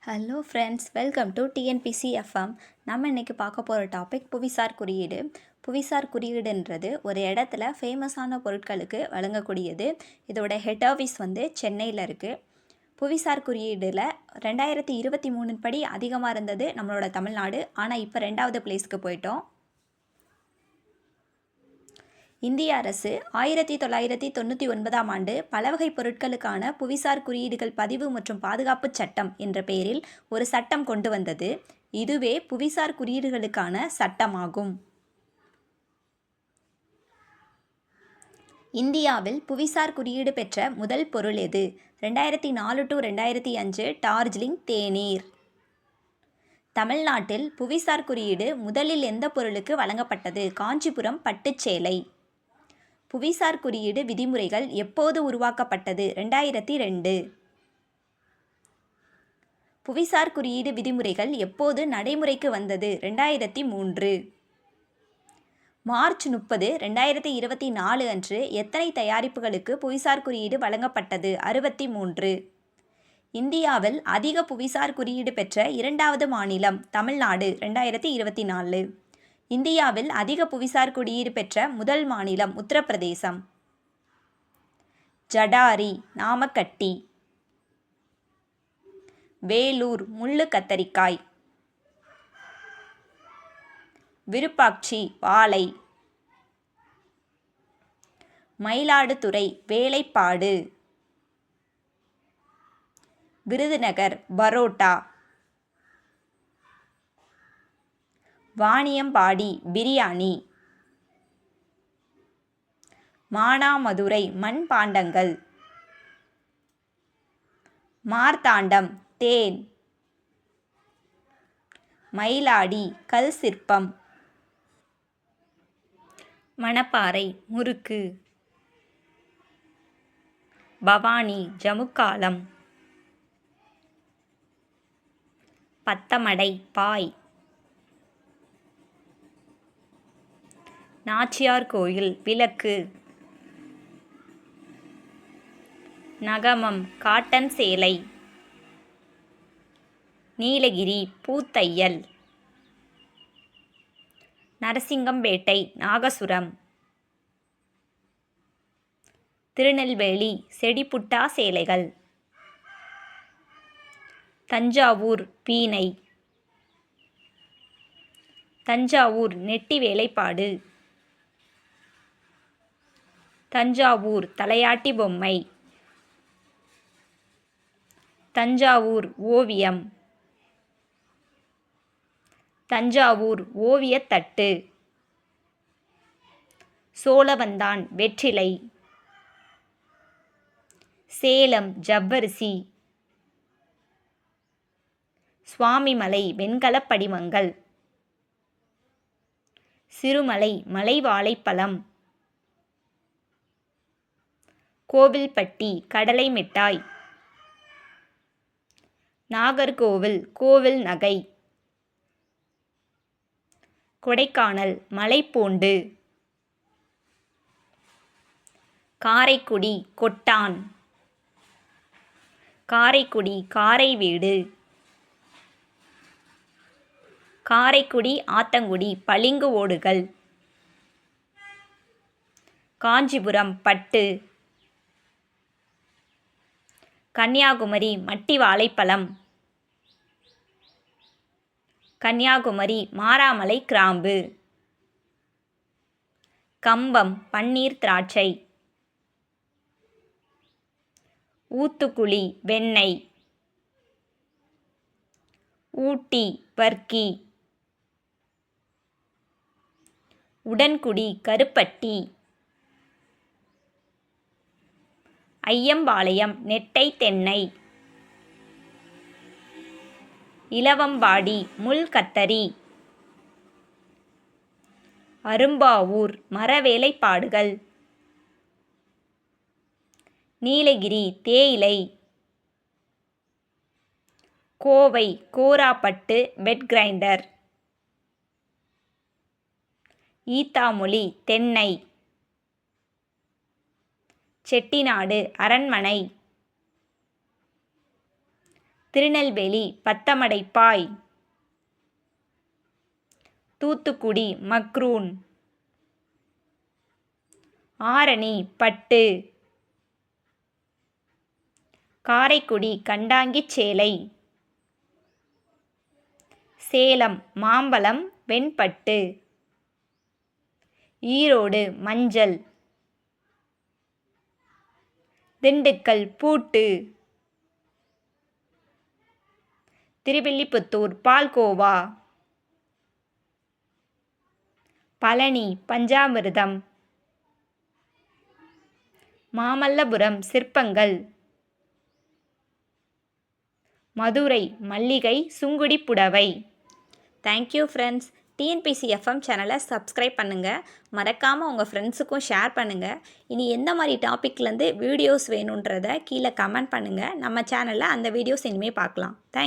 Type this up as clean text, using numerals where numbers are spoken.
Hello friends, welcome to TNPC FM. நம்ம இன்றைக்கி பார்க்க போகிற டாபிக் புவிசார் குறியீடு. புவிசார் குறியீடுன்றது ஒரு இடத்துல ஃபேமஸான பொருட்களுக்கு வழங்கக்கூடியது. இதோட ஹெட் ஆஃபீஸ் சென்னையில் இருக்குது. புவிசார் குறியீடில் 2023 படி அதிகமாக இருந்தது நம்மளோட தமிழ்நாடு. ஆனால் இப்போ 2வது பிளேஸ்க்கு போயிட்டோம். இந்திய அரசு 1999ஆம் ஆண்டு பலவகை பொருட்களுக்கான புவிசார் குறியீடுகள் பதிவு மற்றும் பாதுகாப்பு சட்டம் என்ற பெயரில் ஒரு சட்டம் கொண்டு வந்தது. இதுவே புவிசார் குறியீடுகளுக்கான சட்டமாகும். இந்தியாவில் புவிசார் குறியீடு பெற்ற முதல் பொருள் எது? 2004 to 2005 டார்ஜிலிங் தேநீர். தமிழ்நாட்டில் புவிசார் குறியீடு முதலில் எந்த பொருளுக்கு வழங்கப்பட்டது? காஞ்சிபுரம் பட்டுச்சேலை. புவிசார் குறியீடு விதிமுறைகள் எப்போது உருவாக்கப்பட்டது? 2002. புவிசார் குறியீடு விதிமுறைகள் எப்போது நடைமுறைக்கு வந்தது? 2003. மார்ச் 30, 2024 அன்று எத்தனை தயாரிப்புகளுக்கு புவிசார் குறியீடு வழங்கப்பட்டது? 63. இந்தியாவில் அதிக புவிசார் குறியீடு பெற்ற 2வது மாநிலம் தமிழ்நாடு. 2024. இந்தியாவில் அதிக புவிசார் குறியீடு பெற்ற முதல் மாநிலம் உத்தரப்பிரதேசம். ஜடாரி நாமக்கட்டி. வேலூர் முள்ளு கத்தரிக்காய். விருப்பாட்சி வாழை. மயிலாடுதுறை வேலைப்பாடு. விருதுநகர் பரோட்டா. வாணியம்பாடி பிரியாணி. மானாமதுரை மண்பாண்டங்கள். மார்த்தாண்டம் தேன். மயிலாடி கல் சிற்பம். மணப்பாறை முறுக்கு. பவானி ஜமுக்காலம். பத்தமடை பாய். நாச்சியார் கோயில் விளக்கு. நகமம் காட்டன் சேலை. நீலகிரி பூத்தையல். நரசிங்கம்பேட்டை நாகசுரம். திருநெல்வேலி செடிப்புட்டா சேலைகள். தஞ்சாவூர் பீனை. தஞ்சாவூர் நெட்டி வேலைப்பாடு. தஞ்சாவூர் தலையாட்டி பொம்மை. தஞ்சாவூர் ஓவியம். தஞ்சாவூர் ஓவியத்தட்டு. சோழவந்தான் வெற்றிலை. சேலம் ஜவ்வரிசி. சுவாமிமலை வெண்கலப் படிமங்கள். சிறுமலை மலை வாழைப்பழம். கோவில்பட்டி கடலை மிட்டாய். நாகர்கோவில் கோவில் நகை. கொடைக்கானல் மலைப்பூண்டு. காரைக்குடி கொட்டான். காரைக்குடி காரை வீடு. காரைக்குடி ஆத்தங்குடி பளிங்கு ஓடுகள். காஞ்சிபுரம் பட்டு. கன்னியாகுமரி மட்டி வாழைப்பழம். கன்னியாகுமரி மாராமலை கிராம்பு. கம்பம் பன்னீர் திராட்சை. ஊத்துக்குளி வெண்ணெய். ஊட்டி வர்க்கி. உடன்குடி கருப்பட்டி. ஐயம்பாளையம் நெட்டை தென்னை. இலவம்பாடி முள் கத்தரி. அரும்பாவூர் மரவேலைப்பாடுகள். நீலகிரி தேயிலை. கோவை கோராப்பட்டு பெட் கிரைண்டர். ஈத்தாமொழி தென்னை. செட்டிநாடு அரண்மனை. திருநெல்வேலி பத்தமடைப்பாய். தூத்துக்குடி மக்ரூன். ஆரணி பட்டு. காரைக்குடி கண்டாங்கிச் சேலை. சேலம் மாம்பழம் வெண்பட்டு. ஈரோடு மஞ்சள். திண்டுக்கல் பூட்டு. திருவில்லிபுத்தூர் பால்கோவா. பழனி பஞ்சாமிர்தம். மாமல்லபுரம் சிற்பங்கள். மதுரை மல்லிகை சுங்குடி புடவை. Thank you friends. டிஎன்பிசி எஃப்எம் சேனலை சப்ஸ்கிரைப் பண்ணுங்கள். மறக்காமல் உங்கள் ஃப்ரெண்ட்ஸுக்கும் ஷேர் பண்ணுங்கள். இனி எந்த மாதிரி டாப்பிக்லேருந்து வீடியோஸ் வேணுன்றதை கீழே கமெண்ட் பண்ணுங்கள். நம்ம சேனலில் அந்த வீடியோஸ் இனிமேல் பார்க்கலாம். தேங்க்யூ.